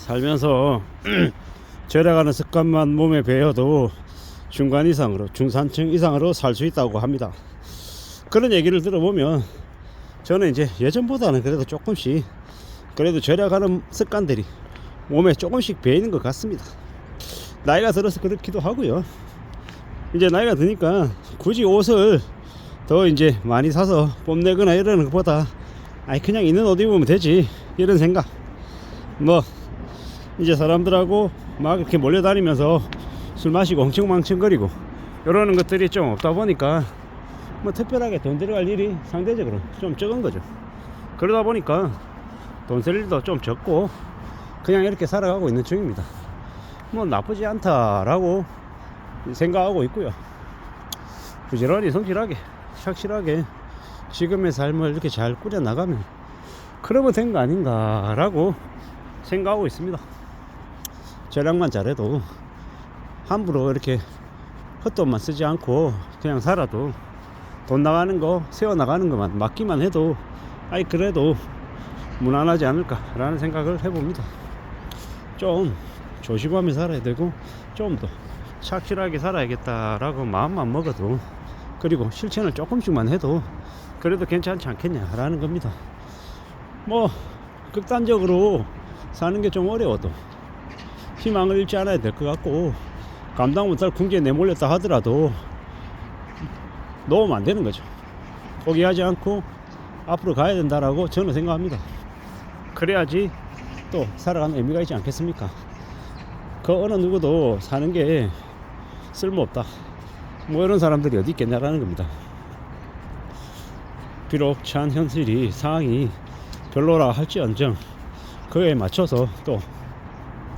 살면서 절약하는 습관만 몸에 배어도 중간 이상으로, 중산층 이상으로 살 수 있다고 합니다. 그런 얘기를 들어보면 저는 이제 예전보다는 그래도 조금씩 그래도 절약하는 습관들이 몸에 조금씩 배이는 것 같습니다. 나이가 들어서 그렇기도 하고요. 이제 나이가 드니까 굳이 옷을 더 이제 많이 사서 뽐내거나 이러는 것보다 그냥 있는 옷 입으면 되지, 이런 생각. 뭐 이제 사람들하고 막 이렇게 몰려다니면서 술 마시고 엉청망청거리고 이러는 것들이 좀 없다 보니까 뭐 특별하게 돈 들어갈 일이 상대적으로 좀 적은 거죠. 그러다 보니까 돈 쓸 일도 좀 적고 그냥 이렇게 살아가고 있는 중입니다. 뭐 나쁘지 않다라고 생각하고 있고요. 부지런히 성실하게 착실하게 지금의 삶을 이렇게 잘 꾸려나가면 그러면 된 거 아닌가 라고 생각하고 있습니다. 절약만 잘해도 함부로 이렇게 헛돈만 쓰지 않고 그냥 살아도 돈 나가는 거 세워 나가는 것만 맡기만 해도 그래도 무난하지 않을까 라는 생각을 해봅니다. 좀 조심하며 살아야 되고 좀 더 착실하게 살아야겠다라고 마음만 먹어도, 그리고 실천을 조금씩만 해도 그래도 괜찮지 않겠냐라는 겁니다. 뭐 극단적으로 사는 게 좀 어려워도 희망을 잃지 않아야 될 것 같고, 감당 못할 궁지에 내몰렸다 하더라도 놓으면 안 되는 거죠. 포기하지 않고 앞으로 가야 된다라고 저는 생각합니다. 그래야지 또 살아가는 의미가 있지 않겠습니까? 그 어느 누구도 사는 게 쓸모없다, 뭐 이런 사람들이 어디 있겠냐라는 겁니다. 비록 처한 현실이 상황이 별로라 할지언정 그에 맞춰서 또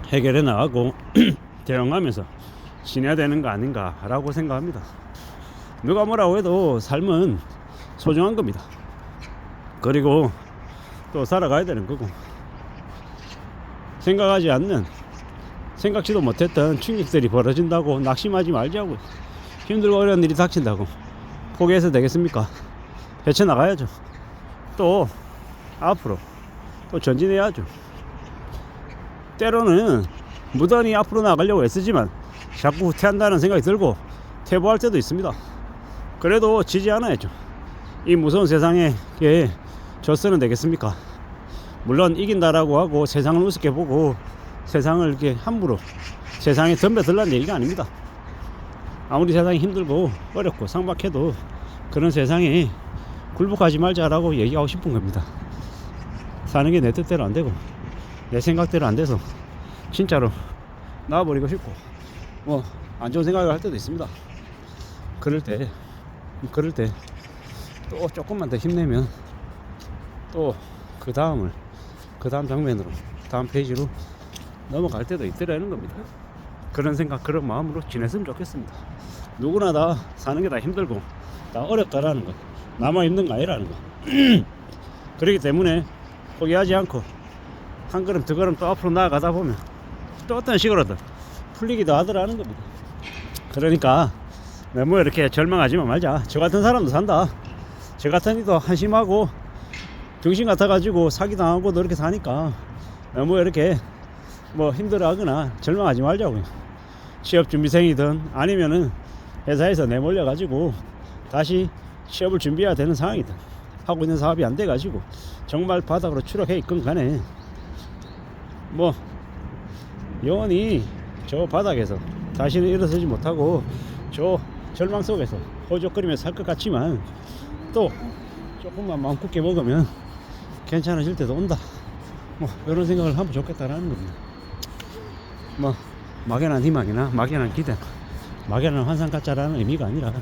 해결해 나가고 대응하면서 지내야 되는 거 아닌가 라고 생각합니다. 누가 뭐라고 해도 삶은 소중한 겁니다. 그리고 또 살아가야 되는 거고, 생각지도 못했던 충격들이 벌어진다고 낙심하지 말자고, 힘들고 어려운 일이 닥친다고 포기해서 되겠습니까? 헤쳐나가야죠. 또 앞으로 또 전진해야죠. 때로는 무던히 앞으로 나가려고 애쓰지만 자꾸 후퇴한다는 생각이 들고 퇴보할 때도 있습니다. 그래도 지지 않아야죠. 이 무서운 세상에 져서는 되겠습니까? 물론 이긴다라고 하고 세상을 우습게 보고 세상을 이렇게 함부로 세상에 덤벼들라는 얘기가 아닙니다. 아무리 세상이 힘들고 어렵고 삭막해도 그런 세상에 굴복하지 말자라고 얘기하고 싶은 겁니다. 사는 게 내 뜻대로 안 되고 내 생각대로 안 돼서 진짜로 나와버리고 싶고 뭐 안 좋은 생각을 할 때도 있습니다. 그럴 때 또 조금만 더 힘내면 또 그 다음 장면으로, 다음 페이지로 넘어갈 때도 있더라는 겁니다. 그런 생각, 그런 마음으로 지냈으면 좋겠습니다. 누구나 다 사는 게 다 힘들고 다 어렵다라는 거, 나만 힘든 거 아니라는 거. 그렇기 때문에 포기하지 않고 한 걸음 두 걸음 또 앞으로 나아가다 보면 또 어떤 식으로든 풀리기도 하더라는 겁니다. 그러니까 너무 이렇게 절망하지만 말자. 저 같은 사람도 산다. 저 같은 이도 한심하고 병신 같아가지고 사기당하고도 이렇게 사니까 너무 이렇게 뭐 힘들어하거나 절망하지 말자고요. 취업준비생이든 아니면은 회사에서 내몰려가지고 다시 취업을 준비해야 되는 상황이든 하고 있는 사업이 안 돼가지고 정말 바닥으로 추락해 있건 간에 뭐 영원히 저 바닥에서 다시는 일어서지 못하고 저 절망 속에서 호적거리며 살 것 같지만 또 조금만 마음 굳게 먹으면 괜찮아질 때도 온다, 뭐 이런 생각을 하면 좋겠다라는 겁니다. 뭐 막연한 희망이나 막연한 기대, 막연한 환상 같자라는 의미가 아니라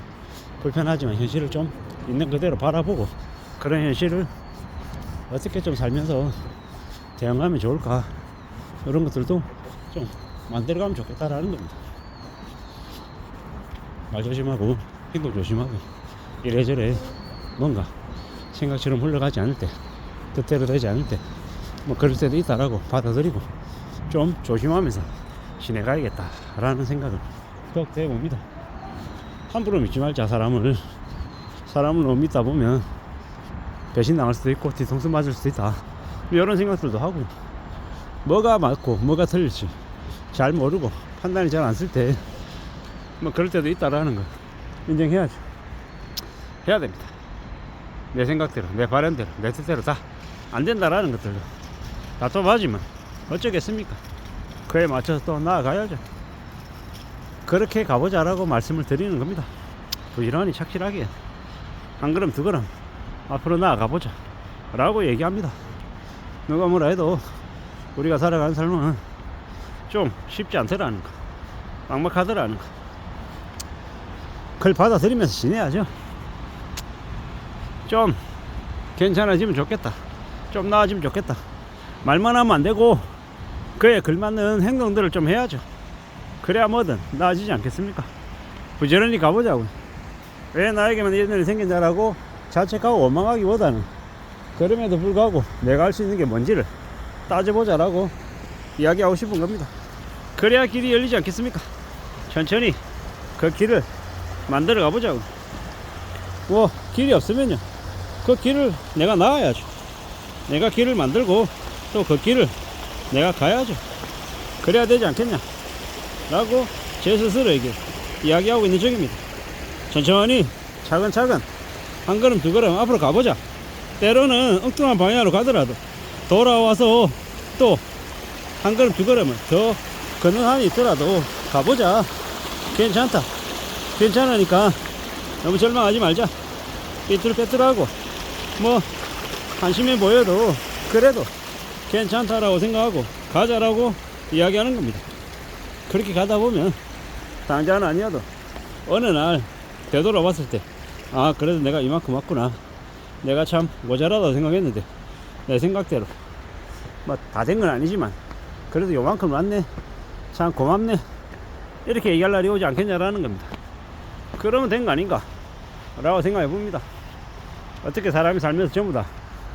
불편하지만 현실을 좀 있는 그대로 바라보고 그런 현실을 어떻게 좀 살면서 대응하면 좋을까, 이런 것들도 좀 만들어가면 좋겠다라는 겁니다. 말 조심하고 행동 조심하고 이래저래 뭔가 생각처럼 흘러가지 않을 때, 뜻대로 되지 않을 때 뭐 그럴 때도 있다라고 받아들이고 좀 조심하면서 지내가야겠다라는 생각을 더 해봅니다. 함부로 믿지 말자. 사람을 너무 믿다 보면 배신당할 수도 있고 뒤통수 맞을 수도 있다, 이런 생각들도 하고 뭐가 맞고 뭐가 틀릴지 잘 모르고 판단이 잘 안 쓸 때 뭐 그럴 때도 있다라는 거 인정해야죠. 해야 됩니다. 내 생각대로, 내 바람대로, 내 뜻대로 다 안 된다라는 것들도 답답하지만 어쩌겠습니까? 그에 맞춰서 또 나아가야죠. 그렇게 가보자라고 말씀을 드리는 겁니다. 부지런히 착실하게 한 걸음 두 걸음 앞으로 나아가보자 라고 얘기합니다. 누가 뭐라 해도 우리가 살아가는 삶은 좀 쉽지 않더라는 거, 막막하더라는 거, 그걸 받아들이면서 지내야죠. 좀 괜찮아지면 좋겠다, 좀 나아지면 좋겠다 말만 하면 안 되고 그에 걸맞는 행동들을 좀 해야죠. 그래야 뭐든 나아지지 않겠습니까? 부지런히 가보자고. 왜 나에게만 이런 일이 생긴다라고 자책하고 원망하기보다는 그럼에도 불구하고 내가 할 수 있는 게 뭔지를 따져보자라고 이야기하고 싶은 겁니다. 그래야 길이 열리지 않겠습니까? 천천히 그 길을 만들어 가보자고. 뭐 길이 없으면요, 그 길을 내가 나가야죠. 내가 길을 만들고 또 그 길을 내가 가야죠. 그래야 되지 않겠냐 라고 제 스스로에게 이야기하고 있는 중입니다. 천천히 차근차근 한 걸음 두 걸음 앞으로 가보자. 때로는 엉뚱한 방향으로 가더라도 돌아와서 또 한 걸음 두 걸음을 더 걷는 한이 있더라도 가보자. 괜찮다, 괜찮으니까 너무 절망하지 말자. 삐뚤빼뚤하고 뭐 한심해 보여도 그래도 괜찮다라고 생각하고 가자라고 이야기하는 겁니다. 그렇게 가다 보면 당장은 아니어도 어느 날 되돌아봤을 때, 아 그래도 내가 이만큼 왔구나, 내가 참 모자라다고 생각했는데 내 생각대로 뭐 다 된 건 아니지만 그래도 요만큼 왔네, 참 고맙네, 이렇게 얘기할 날이 오지 않겠냐라는 겁니다. 그러면 된 거 아닌가 라고 생각해 봅니다. 어떻게 사람이 살면서 전부 다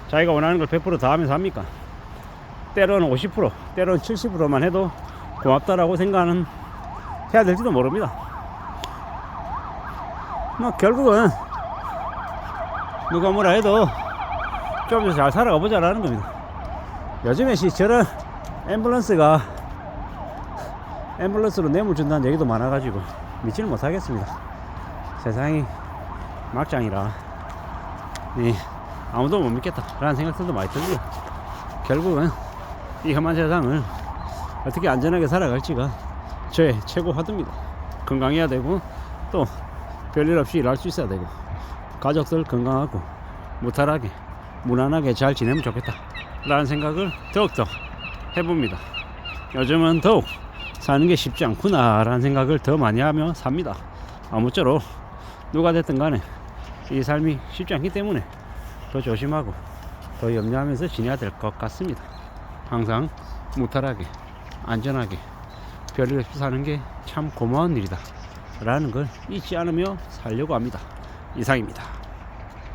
자기가 원하는 걸 100% 다 하면서 합니까? 때로는 50%, 때로는 70%만 해도 고맙다라고 생각은 해야 될지도 모릅니다. 뭐 결국은 누가 뭐라 해도 좀 더 잘 살아가 보자라는 겁니다. 요즘에 저런 앰뷸런스로 뇌물 준다는 얘기도 많아가지고 믿지는 못하겠습니다. 세상이 막장이라 아무도 못 믿겠다 라는 생각들도 많이 들고요. 결국은 이 험한 세상을 어떻게 안전하게 살아갈지가 저의 최고 화두입니다. 건강해야 되고 또 별일 없이 일할 수 있어야 되고 가족들 건강하고 무탈하게 무난하게 잘 지내면 좋겠다 라는 생각을 더욱더 해봅니다. 요즘은 더욱 사는 게 쉽지 않구나 라는 생각을 더 많이 하며 삽니다. 아무쪼록 누가 됐든 간에 이 삶이 쉽지 않기 때문에 더 조심하고 더 염려하면서 지내야 될 것 같습니다. 항상 무탈하게 안전하게 별일 없이 사는 게 참 고마운 일이다 라는 걸 잊지 않으며 살려고 합니다. 이상입니다.